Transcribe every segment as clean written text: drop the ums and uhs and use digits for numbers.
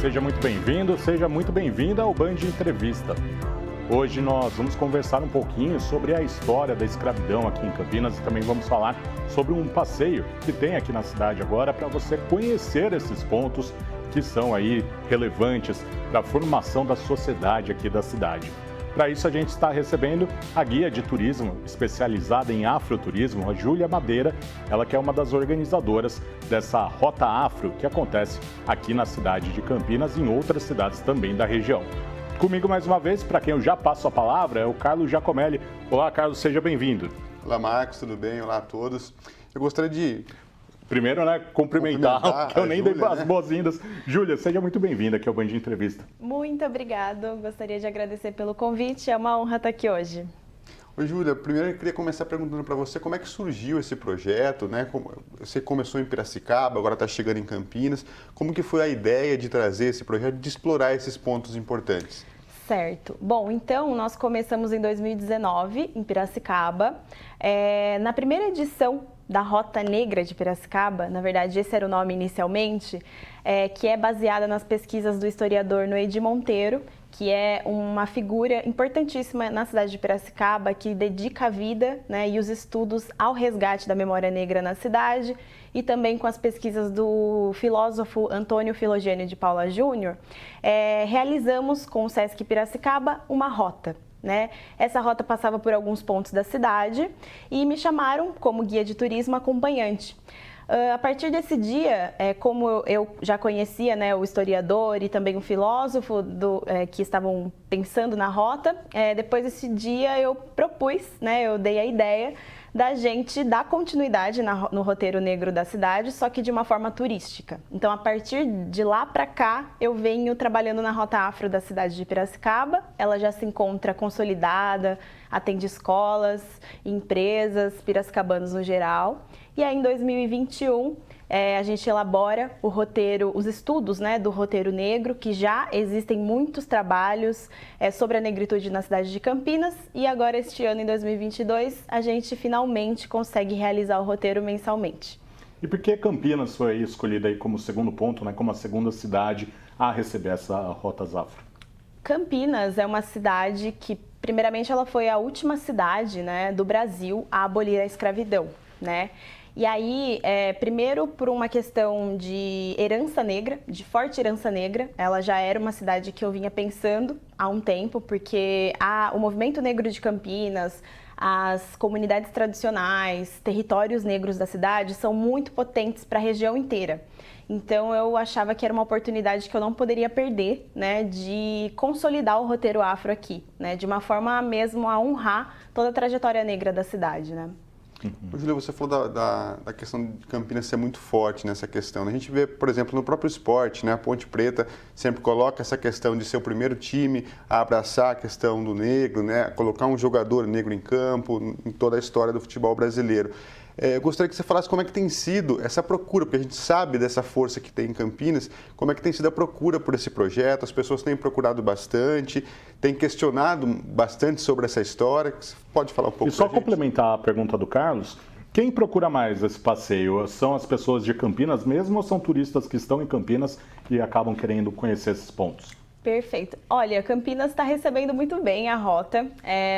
seja muito bem-vindo, seja muito bem-vinda ao Band Entrevista. Hoje nós vamos conversar um pouquinho sobre a história da escravidão aqui em Campinas e também vamos falar sobre um passeio que tem aqui na cidade agora para você conhecer esses pontos que são aí relevantes para a formação da sociedade aqui da cidade. Para isso a gente está recebendo a guia de turismo especializada em afroturismo, a Júlia Madeira, ela que é uma das organizadoras dessa Rota Afro que acontece aqui na cidade de Campinas e em outras cidades também da região. Comigo mais uma vez, para quem eu já passo a palavra, é o Carlos Giacomelli. Olá, Carlos, seja bem-vindo. Olá, Marcos, tudo bem? Olá a todos. Eu gostaria de... Primeiro, cumprimentar que eu nem Júlia, dei as boas-vindas. Júlia, seja muito bem-vinda aqui ao Band Entrevista. Muito obrigado, gostaria de agradecer pelo convite, é uma honra estar aqui hoje. Oi, Júlia, primeiro eu queria começar perguntando para você como é que surgiu esse projeto, né? Você começou em Piracicaba, agora está chegando em Campinas. Como que foi a ideia de trazer esse projeto, de explorar esses pontos importantes? Certo. Bom, então nós começamos em 2019 em Piracicaba. Na primeira edição da Rota Negra de Piracicaba, na verdade esse era o nome inicialmente, que é baseada nas pesquisas do historiador Noedi Monteiro, que é uma figura importantíssima na cidade de Piracicaba, que dedica a vida, né, e os estudos ao resgate da memória negra na cidade, e também com as pesquisas do filósofo Antônio Filogênio de Paula Júnior, realizamos com o Sesc Piracicaba uma rota. Né? Essa rota passava por alguns pontos da cidade e me chamaram como guia de turismo acompanhante. A partir desse dia, como eu já conhecia, né, o historiador e também o filósofo que estavam pensando na rota, depois desse dia eu propus, né, eu dei a ideia da gente dar continuidade no roteiro negro da cidade, só que de uma forma turística. Então, a partir de lá para cá, eu venho trabalhando na Rota Afro da cidade de Piracicaba. Ela já se encontra consolidada, atende escolas, empresas, piracicabanos no geral. E aí, em 2021, a gente elabora o roteiro, os estudos, né, do roteiro negro, que já existem muitos trabalhos sobre a negritude na cidade de Campinas. E agora, este ano, em 2022, a gente finalmente consegue realizar o roteiro mensalmente. E por que Campinas foi escolhida aí como segundo ponto, né, como a segunda cidade a receber essa Rotas Afro? Campinas é uma cidade que, primeiramente, ela foi a última cidade, né, do Brasil a abolir a escravidão, né? E aí, primeiro por uma questão de herança negra, de forte herança negra, ela já era uma cidade que eu vinha pensando há um tempo, porque o movimento negro de Campinas, as comunidades tradicionais, territórios negros da cidade são muito potentes para a região inteira. Então eu achava que era uma oportunidade que eu não poderia perder, né, de consolidar o roteiro afro aqui, né, de uma forma mesmo a honrar toda a trajetória negra da cidade, né. Júlia, você falou da questão de Campinas ser muito forte nessa questão. A gente vê, por exemplo, no próprio esporte, né? A Ponte Preta sempre coloca essa questão de ser o primeiro time a abraçar a questão do negro, né? Colocar um jogador negro em campo, em toda a história do futebol brasileiro. Eu gostaria que você falasse como é que tem sido essa procura, porque a gente sabe dessa força que tem em Campinas, como é que tem sido a procura por esse projeto, as pessoas têm procurado bastante, têm questionado bastante sobre essa história. Você pode falar um pouco? E só complementar a pergunta do Carlos, quem procura mais esse passeio? São as pessoas de Campinas mesmo ou são turistas que estão em Campinas e acabam querendo conhecer esses pontos? Perfeito. Olha, Campinas está recebendo muito bem a rota,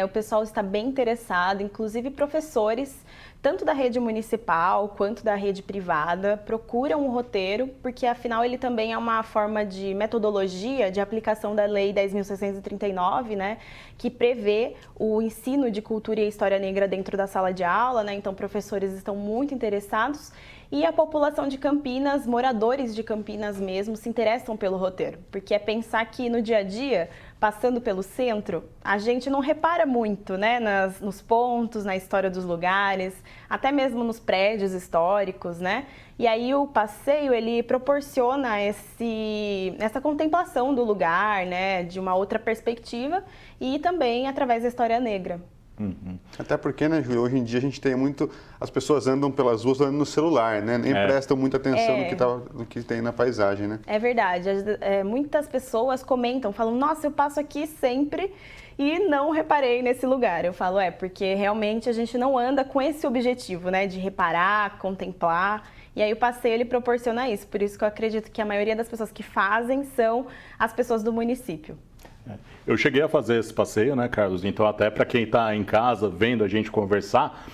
o pessoal está bem interessado, inclusive professores, tanto da rede municipal quanto da rede privada, procuram o roteiro, porque afinal ele também é uma forma de metodologia de aplicação da Lei 10.639, né, que prevê o ensino de cultura e história negra dentro da sala de aula, né, então professores estão muito interessados. E a população de Campinas, moradores de Campinas mesmo, se interessam pelo roteiro, porque é pensar que no dia a dia, passando pelo centro, a gente não repara muito, né, nos pontos, na história dos lugares, até mesmo nos prédios históricos, né? E aí o passeio, ele proporciona essa contemplação do lugar, né, de uma outra perspectiva e também através da história negra. Uhum. Até porque, né, Júlia, hoje em dia a gente tem muito... As pessoas andam pelas ruas andando no celular, né? Nem prestam muita atenção no que tem na paisagem, né? É verdade. Muitas pessoas comentam, falam, nossa, eu passo aqui sempre e não reparei nesse lugar. Eu falo, porque realmente a gente não anda com esse objetivo, né, de reparar, contemplar. E aí o passeio ele proporciona isso. Por isso que eu acredito que a maioria das pessoas que fazem são as pessoas do município. Eu cheguei a fazer esse passeio, né, Carlos? Então, até para quem está em casa vendo a gente conversar,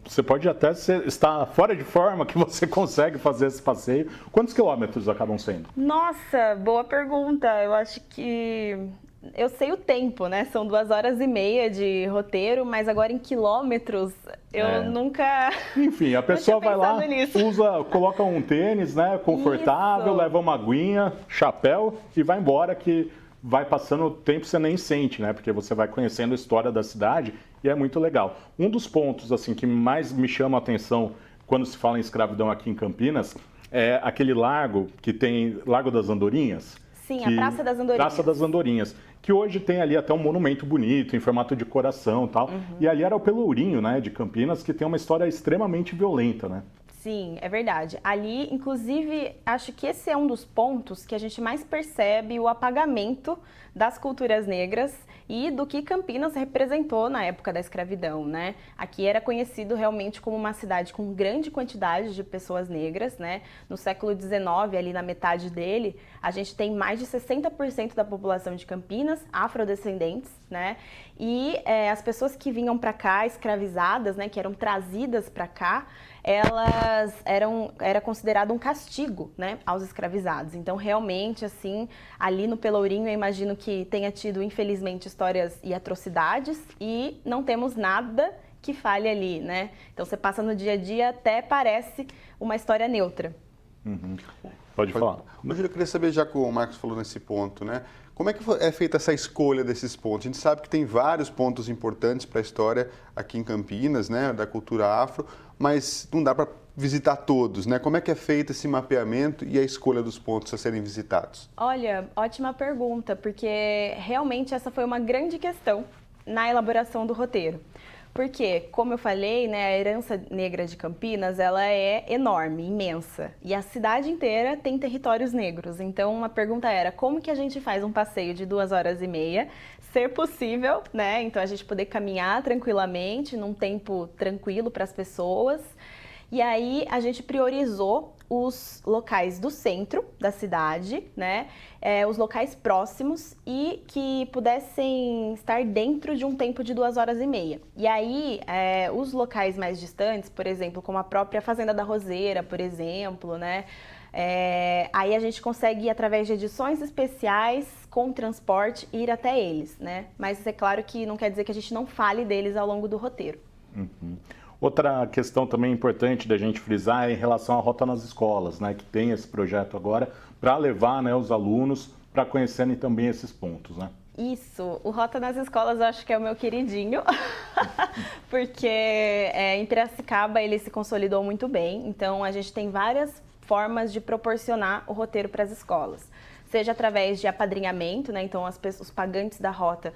você pode até estar fora de forma que você consegue fazer esse passeio. Quantos quilômetros acabam sendo? Nossa, boa pergunta. Eu acho que eu sei o tempo, né? São 2h30 de roteiro, mas agora em quilômetros eu nunca. Enfim, a pessoa vai lá, nisso. coloca um tênis, né, confortável, leva uma aguinha, chapéu e vai embora, que vai passando o tempo, você nem sente, né? Porque você vai conhecendo a história da cidade e é muito legal. Um dos pontos assim que mais me chama a atenção quando se fala em escravidão aqui em Campinas é aquele lago que tem Lago das Andorinhas. Sim, a Praça das Andorinhas. Praça das Andorinhas, que hoje tem ali até um monumento bonito, em formato de coração e tal. E ali era o Pelourinho, né, de Campinas, que tem uma história extremamente violenta, né? Sim, é verdade. Ali, inclusive, acho que esse é um dos pontos que a gente mais percebe o apagamento das culturas negras e do que Campinas representou na época da escravidão, né? Aqui era conhecido realmente como uma cidade com grande quantidade de pessoas negras, né? No século XIX, ali na metade dele, a gente tem mais de 60% da população de Campinas afrodescendentes, né? E as pessoas que vinham para cá escravizadas, né, que eram trazidas para cá, era considerado um castigo, né, aos escravizados. Então, realmente, assim, ali no Pelourinho, eu imagino que tenha tido, infelizmente, histórias e atrocidades e não temos nada que fale ali, né? Então, você passa no dia a dia, até parece uma história neutra. Pode falar. Mas eu queria saber, já que o Marcos falou nesse ponto, né? Como é que é feita essa escolha desses pontos? A gente sabe que tem vários pontos importantes para a história aqui em Campinas, né, da cultura afro, mas não dá para visitar todos, né? Como é que é feito esse mapeamento e a escolha dos pontos a serem visitados? Olha, ótima pergunta, porque realmente essa foi uma grande questão na elaboração do roteiro. Porque, como eu falei, né, a herança negra de Campinas, ela é enorme, imensa. E a cidade inteira tem territórios negros. Então, uma pergunta era, como que a gente faz um passeio de 2h30, ser possível, né? Então, a gente poder caminhar tranquilamente, num tempo tranquilo para as pessoas. E aí, a gente priorizou os locais do centro da cidade, né? Os locais próximos e que pudessem estar dentro de um tempo de 2h30. E aí, os locais mais distantes, por exemplo, como a própria Fazenda da Roseira, por exemplo, né? Aí a gente consegue ir através de edições especiais com transporte ir até eles, né? Mas é claro que não quer dizer que a gente não fale deles ao longo do roteiro. Outra questão também importante da gente frisar é em relação à Rota nas Escolas, né, que tem esse projeto agora para levar, né, os alunos para conhecerem também esses pontos, né? Isso, o Rota nas Escolas eu acho que é o meu queridinho, porque em Piracicaba ele se consolidou muito bem, então a gente tem várias formas de proporcionar o roteiro para as escolas, seja através de apadrinhamento, né, então os pagantes da Rota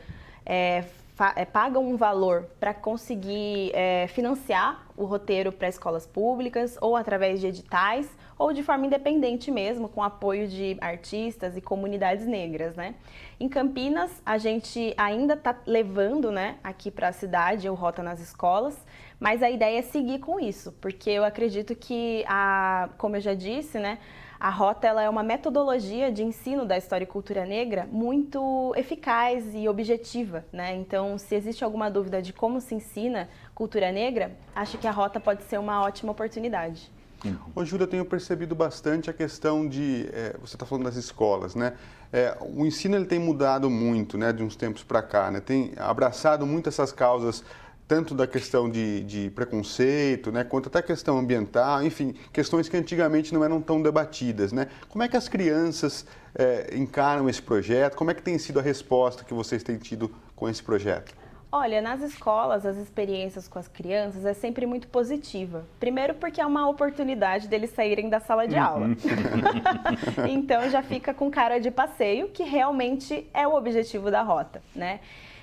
pagam um valor para conseguir financiar o roteiro para escolas públicas ou através de editais ou de forma independente mesmo, com apoio de artistas e comunidades negras, né? Em Campinas, a gente ainda está levando, né, aqui para a cidade o Rota nas Escolas, mas a ideia é seguir com isso, porque eu acredito que, como eu já disse, né, a Rota ela é uma metodologia de ensino da história e cultura negra muito eficaz e objetiva, né? Então, se existe alguma dúvida de como se ensina cultura negra, acho que a Rota pode ser uma ótima oportunidade. Ô, Júlia, eu tenho percebido bastante a questão de, você está falando das escolas, né? O ensino ele tem mudado muito, né, de uns tempos para cá, né? Tem abraçado muito essas causas, tanto da questão de preconceito, né, quanto até a questão ambiental, enfim, questões que antigamente não eram tão debatidas, né? Como é que as crianças encaram esse projeto? Como é que tem sido a resposta que vocês têm tido com esse projeto? Olha, nas escolas, as experiências com as crianças é sempre muito positiva. Primeiro porque é uma oportunidade deles saírem da sala de aula. Então já fica com cara de passeio, que realmente é o objetivo da Rota, né?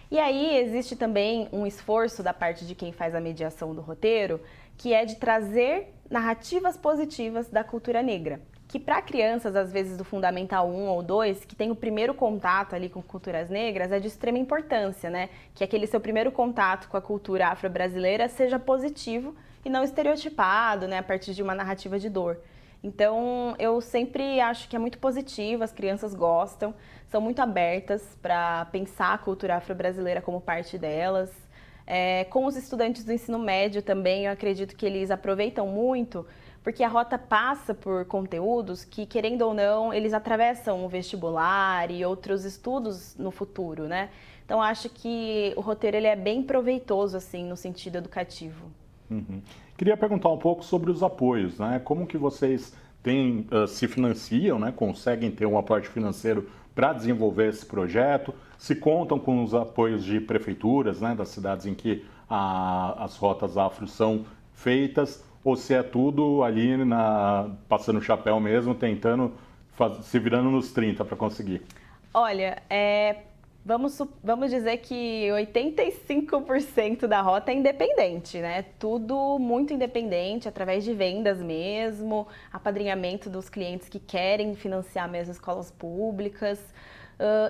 E aí existe também um esforço da parte de quem faz a mediação do roteiro, que é de trazer narrativas positivas da cultura negra. que para crianças, às vezes do Fundamental 1 ou 2, que tem o primeiro contato ali com culturas negras, é de extrema importância, né? Que aquele seu primeiro contato com a cultura afro-brasileira seja positivo e não estereotipado, né? A partir de uma narrativa de dor. Então, eu sempre acho que é muito positivo, as crianças gostam, são muito abertas para pensar a cultura afro-brasileira como parte delas. Com os estudantes do ensino médio também, eu acredito que eles aproveitam muito, porque a rota passa por conteúdos que, querendo ou não, eles atravessam o vestibular e outros estudos no futuro, né? Então, acho que o roteiro ele é bem proveitoso, assim, no sentido educativo. Uhum. Queria perguntar um pouco sobre os apoios, né? Como que vocês se financiam, né? Conseguem ter um aporte financeiro para desenvolver esse projeto? Se contam com os apoios de prefeituras, né? Das cidades em que as rotas afro são feitas? Ou se é tudo ali passando o chapéu mesmo, tentando, se virando nos 30 para conseguir? Olha, vamos dizer que 85% da rota é independente, né? Tudo muito independente, através de vendas mesmo, apadrinhamento dos clientes que querem financiar mesmo escolas públicas.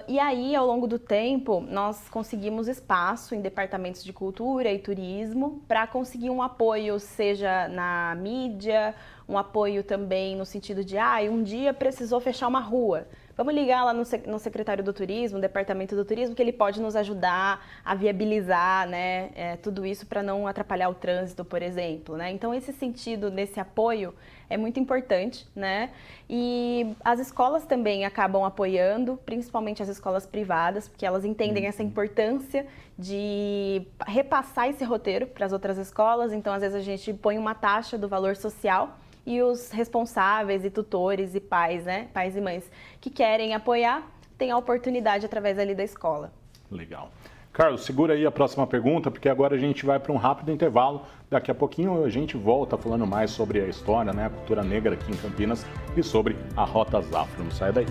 E aí, ao longo do tempo, nós conseguimos espaço em departamentos de cultura e turismo para conseguir um apoio, seja na mídia, um apoio também no sentido de, um dia precisou fechar uma rua. Vamos ligar lá no secretário do turismo, no departamento do turismo, que ele pode nos ajudar a viabilizar, né, tudo isso para não atrapalhar o trânsito, por exemplo, né? Então, esse sentido desse apoio é muito importante, né? E as escolas também acabam apoiando, principalmente as escolas privadas, porque elas entendem essa importância de repassar esse roteiro para as outras escolas. Então, às vezes a gente põe uma taxa do valor social e os responsáveis e tutores e pais, né, pais e mães que querem apoiar, têm a oportunidade através ali da escola. Legal. Carlos, segura aí a próxima pergunta, porque agora a gente vai para um rápido intervalo. Daqui a pouquinho a gente volta falando mais sobre a história, né, a cultura negra aqui em Campinas e sobre a Rotas Afro. Não sai daí.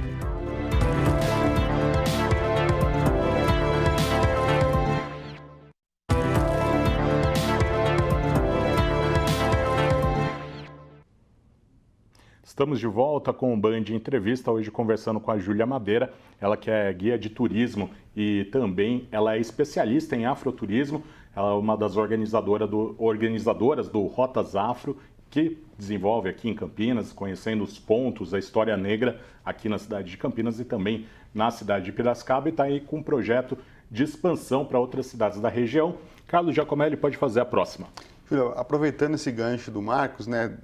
Estamos de volta com o Band Entrevista, hoje conversando com a Júlia Madeira, ela que é guia de turismo e também ela é especialista em afroturismo, ela é uma das organizadoras do Rotas Afro, que desenvolve aqui em Campinas, conhecendo os pontos da história negra aqui na cidade de Campinas e também na cidade de Piracicaba, e está aí com um projeto de expansão para outras cidades da região. Carlos Giacomelli pode fazer a próxima. Júlia, aproveitando esse gancho do Marcos, né,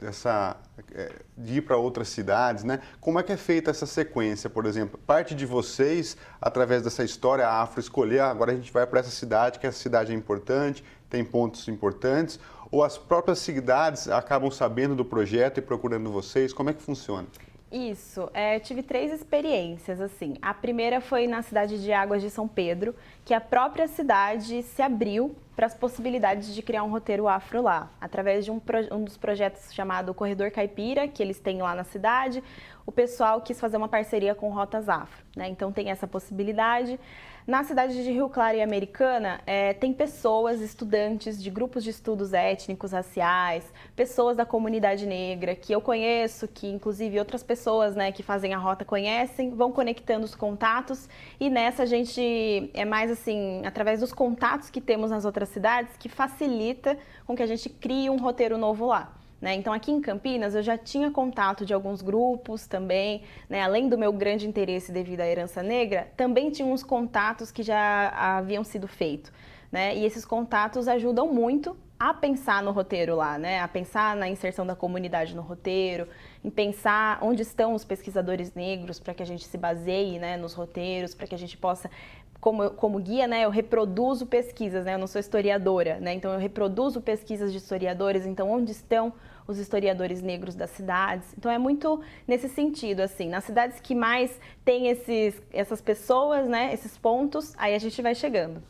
de ir para outras cidades, né, como é que é feita essa sequência, por exemplo? Parte de vocês, através dessa história afro, escolher, agora a gente vai para essa cidade, que essa cidade é importante, tem pontos importantes, ou as próprias cidades acabam sabendo do projeto e procurando vocês? Como é que funciona? Isso, eu tive 3 experiências, assim. A primeira foi na cidade de Águas de São Pedro, que a própria cidade se abriu para as possibilidades de criar um roteiro afro lá, através de um dos projetos chamado Corredor Caipira, que eles têm lá na cidade. O pessoal quis fazer uma parceria com Rotas Afro, né? Então tem essa possibilidade. Na cidade de Rio Claro e Americana, tem pessoas, estudantes de grupos de estudos étnicos, raciais, pessoas da comunidade negra, que eu conheço, que inclusive outras pessoas, né, que fazem a rota conhecem, vão conectando os contatos, e nessa a gente é mais assim, através dos contatos que temos nas outras cidades, que facilita com que a gente crie um roteiro novo lá. Então, aqui em Campinas, eu já tinha contato de alguns grupos também, né? Além do meu grande interesse devido à herança negra, também tinha uns contatos que já haviam sido feitos, né? E esses contatos ajudam muito a pensar no roteiro lá, né? A pensar na inserção da comunidade no roteiro, em pensar onde estão os pesquisadores negros para que a gente se baseie, né, nos roteiros, para que a gente possa... Como guia, né, eu reproduzo pesquisas, né, eu não sou historiadora, né, então eu reproduzo pesquisas de historiadores, então onde estão os historiadores negros das cidades? Então é muito nesse sentido, assim, nas cidades que mais tem essas pessoas, né, esses pontos, aí a gente vai chegando.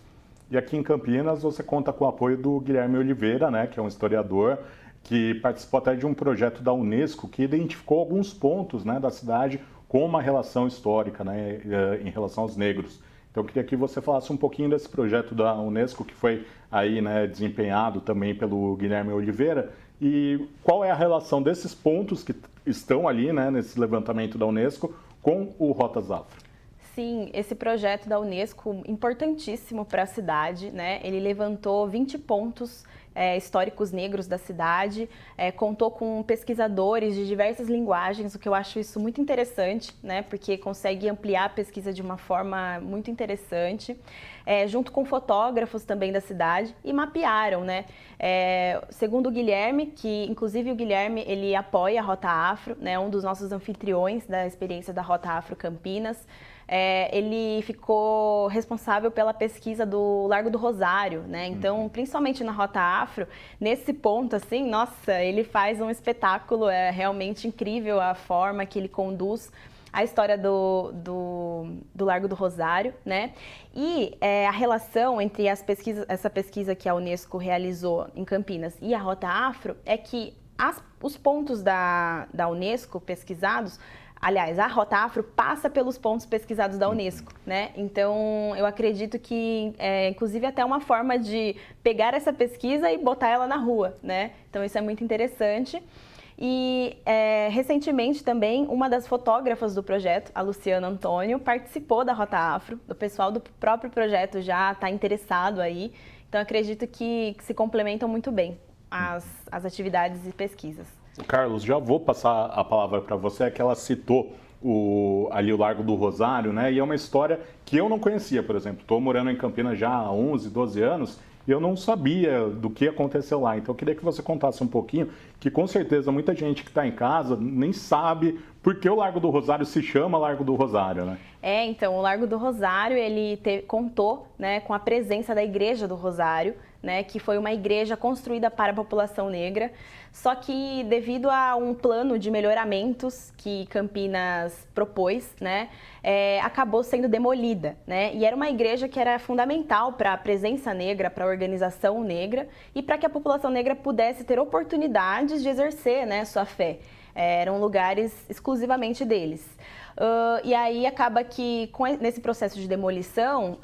E aqui em Campinas você conta com o apoio do Guilherme Oliveira, né, que é um historiador que participou até de um projeto da Unesco que identificou alguns pontos, né, da cidade com uma relação histórica, né, em relação aos negros. Então, eu queria que você falasse um pouquinho desse projeto da Unesco, que foi aí, né, desempenhado também pelo Guilherme Oliveira, E qual é a relação desses pontos que estão ali, né, nesse levantamento da Unesco com o Rotas Afro? Sim, esse projeto da Unesco, importantíssimo para a cidade, né? Ele levantou 20 pontos históricos negros da cidade, contou com pesquisadores de diversas linguagens, o que eu acho isso muito interessante, né? Porque consegue ampliar a pesquisa de uma forma muito interessante, junto com fotógrafos também da cidade, e mapearam, né? Segundo o Guilherme, que inclusive o Guilherme ele apoia a Rota Afro, né? Um dos nossos anfitriões da experiência da Rota Afro Campinas. Ele ficou responsável pela pesquisa do Largo do Rosário, né? Então, principalmente na Rota Afro, nesse ponto, assim, nossa, ele faz um espetáculo, é realmente incrível a forma que ele conduz a história do Largo do Rosário, né? E a relação entre essa pesquisa que a Unesco realizou em Campinas e a Rota Afro é que os pontos da Unesco pesquisados, aliás, a Rota Afro passa pelos pontos pesquisados da Unesco, né? Então, eu acredito que inclusive até uma forma de pegar essa pesquisa e botar ela na rua, né? Então, isso é muito interessante. E recentemente também, uma das fotógrafas do projeto, a Luciana Antônio, participou da Rota Afro. O pessoal do próprio projeto já está interessado aí. Então, acredito que se complementam muito bem as atividades e pesquisas. Carlos, já vou passar a palavra para você, que ela citou ali o Largo do Rosário, né? E é uma história que eu não conhecia, por exemplo. Estou morando em Campinas já há 11, 12 anos e eu não sabia do que aconteceu lá. Então eu queria que você contasse um pouquinho, que com certeza muita gente que está em casa nem sabe por que o Largo do Rosário se chama Largo do Rosário, né? Então, o Largo do Rosário, ele contou, né, com a presença da Igreja do Rosário, né, que foi uma igreja construída para a população negra, só que devido a um plano de melhoramentos que Campinas propôs, né, acabou sendo demolida, né, e era uma igreja que era fundamental para a presença negra, para a organização negra e para que a população negra pudesse ter oportunidades de exercer, né, sua fé. Eram lugares exclusivamente deles. E aí acaba que nesse processo de demolição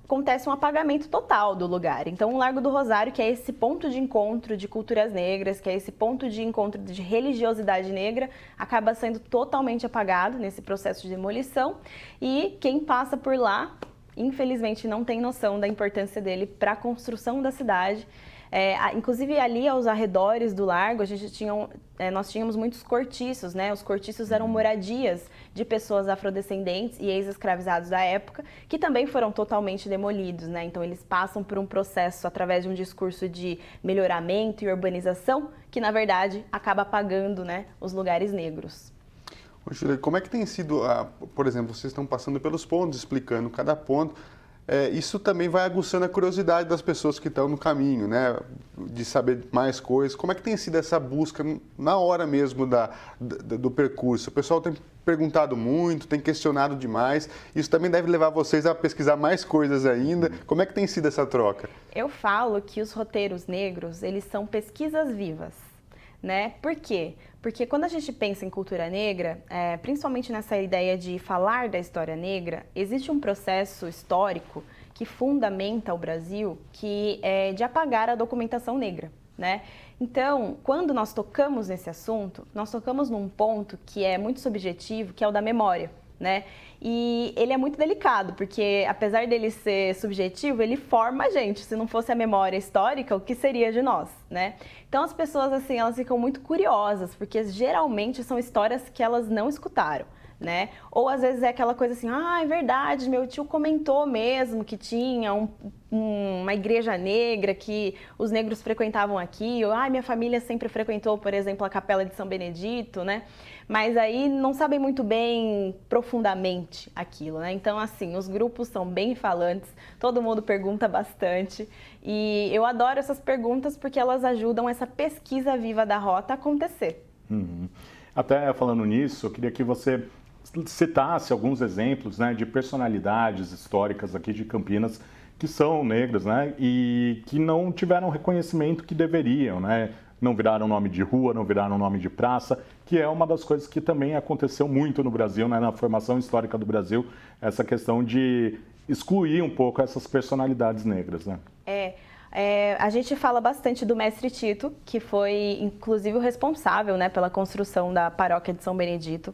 acontece um apagamento total do lugar. Então, o Largo do Rosário, que é esse ponto de encontro de culturas negras, que é esse ponto de encontro de religiosidade negra, acaba sendo totalmente apagado nesse processo de demolição. E quem passa por lá, infelizmente, não tem noção da importância dele para a construção da cidade. Inclusive ali aos arredores do largo nós tínhamos muitos cortiços, né? Os cortiços eram moradias de pessoas afrodescendentes e ex-escravizados da época, que também foram totalmente demolidos, né? Então eles passam por um processo através de um discurso de melhoramento e urbanização que na verdade acaba apagando, né, os lugares negros. Júlia, como é que tem sido, por exemplo, vocês estão passando pelos pontos, explicando cada ponto. Isso também vai aguçando a curiosidade das pessoas que estão no caminho, né? De saber mais coisas. Como é que tem sido essa busca na hora mesmo do percurso? O pessoal tem perguntado muito, tem questionado demais. Isso também deve levar vocês a pesquisar mais coisas ainda. Como é que tem sido essa troca? Eu falo que os roteiros negros, eles são pesquisas vivas, né? Por quê? Porque quando a gente pensa em cultura negra, principalmente nessa ideia de falar da história negra, existe um processo histórico que fundamenta o Brasil, que é de apagar a documentação negra, né? Então, quando nós tocamos nesse assunto, nós tocamos num ponto que é muito subjetivo, que é o da memória, né? E ele é muito delicado, porque apesar dele ser subjetivo, ele forma a gente. Se não fosse a memória histórica, o que seria de nós, né? Então as pessoas, assim, elas ficam muito curiosas, porque geralmente são histórias que elas não escutaram, né? Ou às vezes é aquela coisa assim, é verdade, meu tio comentou mesmo que tinha uma igreja negra, que os negros frequentavam aqui, ou minha família sempre frequentou, por exemplo, a Capela de São Benedito, né? Mas aí não sabem muito bem profundamente aquilo, né? Então, assim, os grupos são bem falantes, todo mundo pergunta bastante e eu adoro essas perguntas porque elas ajudam essa pesquisa viva da rota a acontecer. Até falando nisso, eu queria que você citasse alguns exemplos, né, de personalidades históricas aqui de Campinas que são negras, né, e que não tiveram o reconhecimento que deveriam, né? Não viraram nome de rua, não viraram nome de praça, que é uma das coisas que também aconteceu muito no Brasil, né, na formação histórica do Brasil, essa questão de excluir um pouco essas personalidades negras, né? A gente fala bastante do Mestre Tito, que foi inclusive o responsável, né, pela construção da paróquia de São Benedito.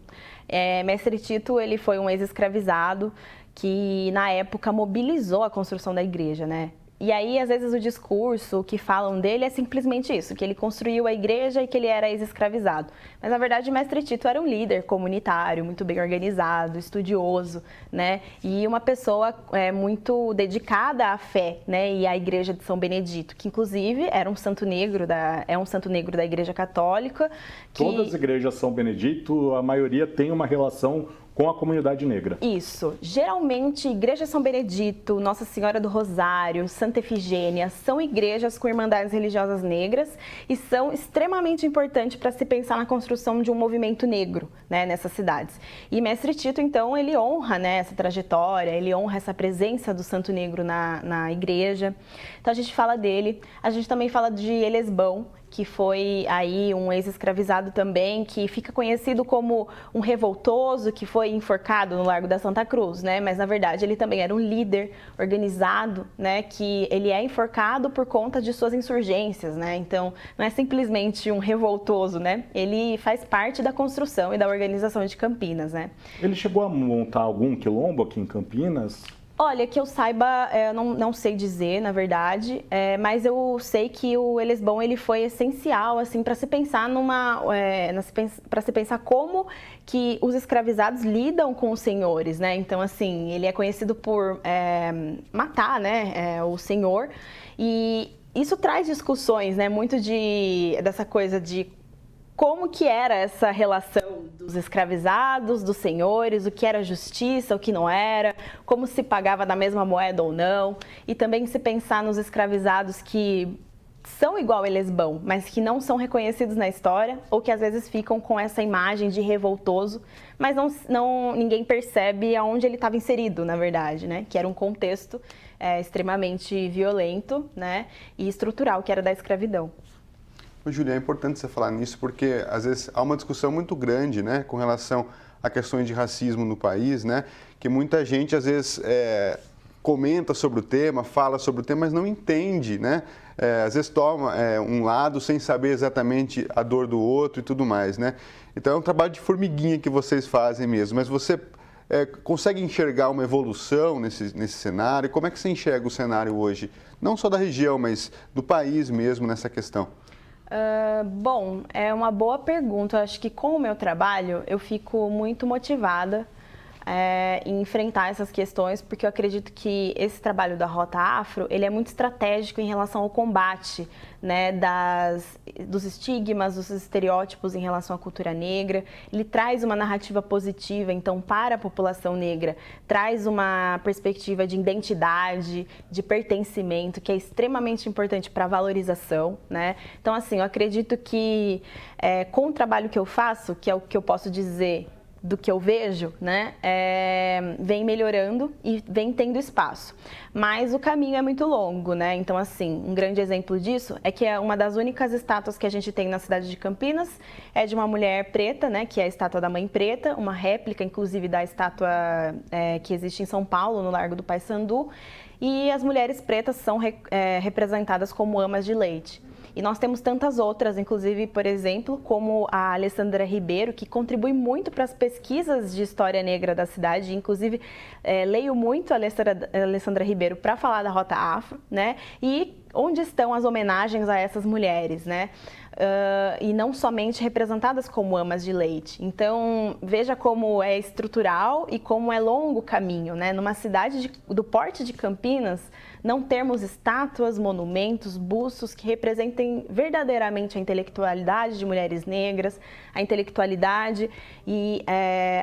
Mestre Tito, ele foi um ex-escravizado que na época mobilizou a construção da igreja, né? E aí, às vezes, o discurso que falam dele é simplesmente isso, que ele construiu a igreja e que ele era ex-escravizado. Mas, na verdade, o Mestre Tito era um líder comunitário, muito bem organizado, estudioso, né? E uma pessoa muito dedicada à fé, né? E à igreja de São Benedito, que, inclusive, era um santo negro da igreja católica. Todas as igrejas São Benedito, a maioria tem uma relação com a comunidade negra. Isso. Geralmente, Igreja São Benedito, Nossa Senhora do Rosário, Santa Efigênia, são igrejas com irmandades religiosas negras e são extremamente importantes para se pensar na construção de um movimento negro, né, nessas cidades. E Mestre Tito, então, ele honra, né, essa trajetória, ele honra essa presença do Santo Negro na igreja. Então, a gente fala dele. A gente também fala de Elesbão, que foi aí um ex-escravizado também, que fica conhecido como um revoltoso que foi enforcado no Largo da Santa Cruz, né? Mas, na verdade, ele também era um líder organizado, né? Que ele é enforcado por conta de suas insurgências, né? Então, não é simplesmente um revoltoso, né? Ele faz parte da construção e da organização de Campinas, né? Ele chegou a montar algum quilombo aqui em Campinas? Olha, que eu saiba, não sei dizer, na verdade, mas eu sei que o Elesbão ele foi essencial, assim, para se pensar para se pensar como que os escravizados lidam com os senhores, né? Então, assim, ele é conhecido por matar, né, o senhor, e isso traz discussões, né, muito dessa coisa de como que era essa relação dos escravizados, dos senhores, o que era justiça, o que não era, como se pagava da mesma moeda ou não, e também se pensar nos escravizados que são igual Elesbão, mas que não são reconhecidos na história, ou que às vezes ficam com essa imagem de revoltoso, mas ninguém percebe aonde ele estava inserido, na verdade, né? Que era um contexto extremamente violento, né? E estrutural, que era da escravidão. Júlia, é importante você falar nisso porque, às vezes, há uma discussão muito grande, né, com relação a questões de racismo no país, né, que muita gente, às vezes, comenta sobre o tema, fala sobre o tema, mas não entende, né, às vezes toma um lado sem saber exatamente a dor do outro e tudo mais, né. Então, é um trabalho de formiguinha que vocês fazem mesmo, mas você consegue enxergar uma evolução nesse cenário? Como é que você enxerga o cenário hoje, não só da região, mas do país mesmo nessa questão? Bom, é uma boa pergunta. Eu acho que com o meu trabalho eu fico muito motivada em enfrentar essas questões, porque eu acredito que esse trabalho da Rota Afro, ele é muito estratégico em relação ao combate, né, dos estigmas, dos estereótipos em relação à cultura negra. Ele traz uma narrativa positiva, então, para a população negra, traz uma perspectiva de identidade, de pertencimento, que é extremamente importante para a valorização, né? Então, assim, eu acredito que com o trabalho que eu faço, que é o que eu posso dizer do que eu vejo, né, vem melhorando e vem tendo espaço. Mas o caminho é muito longo, né? Então, assim, um grande exemplo disso é que uma das únicas estátuas que a gente tem na cidade de Campinas é de uma mulher preta, né, que é a estátua da Mãe Preta, uma réplica, inclusive, da estátua que existe em São Paulo, no Largo do Paissandu, e as mulheres pretas são representadas como amas de leite. E nós temos tantas outras, inclusive, por exemplo, como a Alessandra Ribeiro, que contribui muito para as pesquisas de história negra da cidade. Inclusive, leio muito a Alessandra Ribeiro para falar da Rota Afro, né? E onde estão as homenagens a essas mulheres, né? E não somente representadas como amas de leite. Então, veja como é estrutural e como é longo o caminho, né? Numa cidade do porte de Campinas, não termos estátuas, monumentos, bustos que representem verdadeiramente a intelectualidade de mulheres negras, a intelectualidade e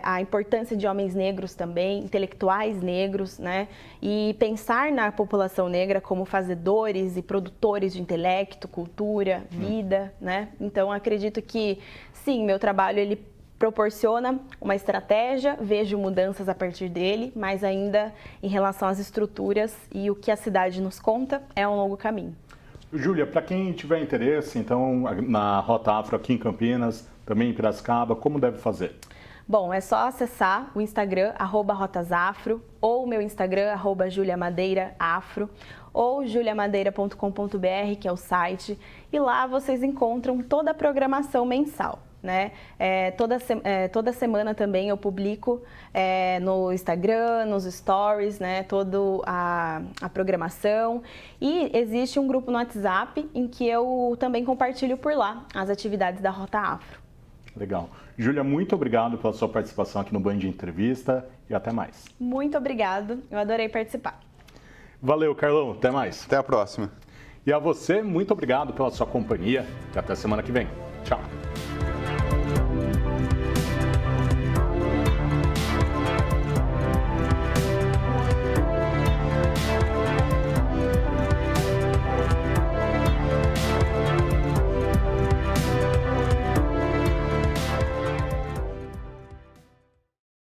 a importância de homens negros também, intelectuais negros, né? E pensar na população negra como fazedores e produtores de intelecto, cultura, vida, né? Então, acredito que, sim, meu trabalho, ele proporciona uma estratégia, vejo mudanças a partir dele, mas ainda em relação às estruturas e o que a cidade nos conta, é um longo caminho. Júlia, para quem tiver interesse, então, na Rota Afro aqui em Campinas, também em Piracicaba, como deve fazer? Bom, é só acessar o Instagram, @rotasafro, ou o meu Instagram, @juliamadeiraafro, ou juliamadeira.com.br, que é o site, e lá vocês encontram toda a programação mensal. Né? Toda semana também eu publico no Instagram, nos stories, né? Toda a programação. E existe um grupo no WhatsApp em que eu também compartilho por lá as atividades da Rota Afro. Legal. Júlia, muito obrigado pela sua participação aqui no Band Entrevista e até mais. Muito obrigado, eu adorei participar. Valeu, Carlão, até mais. Até a próxima. E a você, muito obrigado pela sua companhia e até semana que vem.